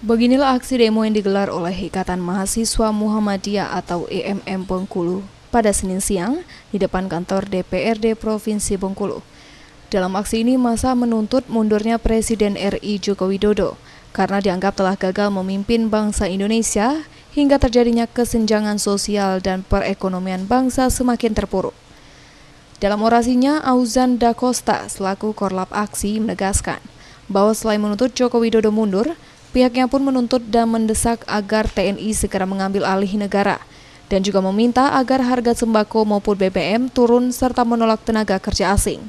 Beginilah aksi demo yang digelar oleh Ikatan Mahasiswa Muhammadiyah atau IMM Bengkulu pada Senin siang di depan kantor DPRD Provinsi Bengkulu. Dalam aksi ini, massa menuntut mundurnya Presiden RI Joko Widodo karena dianggap telah gagal memimpin bangsa Indonesia hingga terjadinya kesenjangan sosial dan perekonomian bangsa semakin terpuruk. Dalam orasinya, Auzan Da Costa selaku korlap aksi menegaskan bahwa selain menuntut Joko Widodo mundur, pihaknya pun menuntut dan mendesak agar TNI segera mengambil alih negara dan juga meminta agar harga sembako maupun BBM turun serta menolak tenaga kerja asing.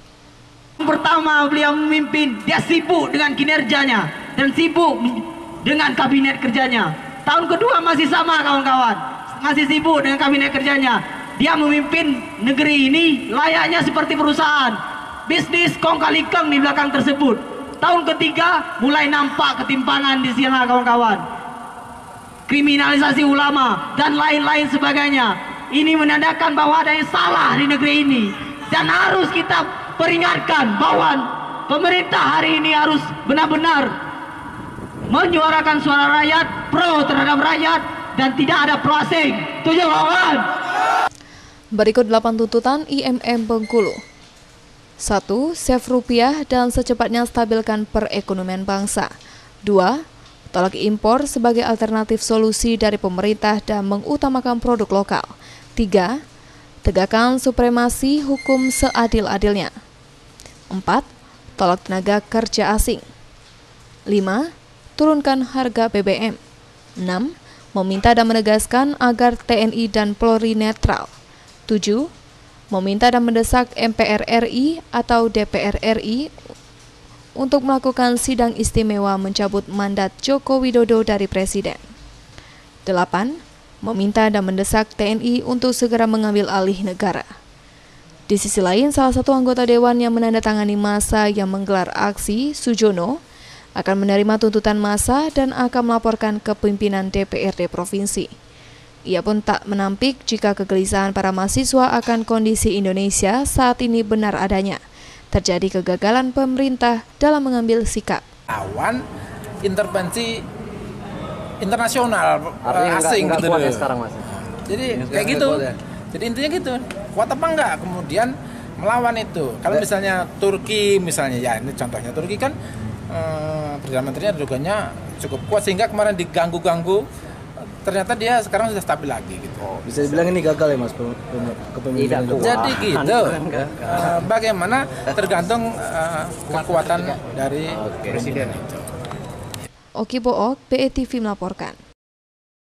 Pertama, beliau memimpin, dia sibuk dengan kinerjanya dan sibuk dengan kabinet kerjanya. Tahun kedua masih sama kawan-kawan, masih sibuk dengan kabinet kerjanya. Dia memimpin negeri ini layaknya seperti perusahaan, bisnis kong kali keng di belakang tersebut. Tahun ketiga mulai nampak ketimpangan di sana kawan-kawan, kriminalisasi ulama dan lain-lain sebagainya. Ini menandakan bahwa ada yang salah di negeri ini dan harus kita peringatkan bahwa pemerintah hari ini harus benar-benar menyuarakan suara rakyat, pro terhadap rakyat dan tidak ada pro asing. Tujuh kawan. Berikut 8 tuntutan IMM Bengkulu. 1. Save rupiah dan secepatnya stabilkan perekonomian bangsa. 2. Tolak impor sebagai alternatif solusi dari pemerintah dan mengutamakan produk lokal. 3. Tegakkan supremasi hukum seadil-adilnya. 4. Tolak tenaga kerja asing. 5. Turunkan harga BBM. 6. Meminta dan menegaskan agar TNI dan Polri netral. 7. Meminta dan mendesak MPR RI atau DPR RI untuk melakukan sidang istimewa mencabut mandat Joko Widodo dari Presiden. 8. Meminta dan mendesak TNI untuk segera mengambil alih negara. Di sisi lain, salah satu anggota dewan yang menandatangani massa yang menggelar aksi, Sujono, akan menerima tuntutan massa dan akan melaporkan ke pimpinan DPRD Provinsi. Ia pun tak menampik jika kegelisahan para mahasiswa akan kondisi Indonesia saat ini benar adanya. Terjadi kegagalan pemerintah dalam mengambil sikap. Awan intervensi internasional asing enggak gitu kuat ya sekarang, Mas. Jadi kayak gitu. Jadi intinya gitu. Kuat apa enggak? Kemudian melawan itu. Kalau misalnya Turki misalnya, ya ini contohnya Turki kan Perdana Menterinya dugaannya cukup kuat sehingga kemarin diganggu-ganggu. Ternyata dia sekarang sudah stabil lagi gitu. Oh, bisa dibilang ini gagal ya Mas kepemimpinan Jokowi. Jadi gitu. Bagaimana tergantung kekuatan dari presiden itu. Oki Book, BETV melaporkan.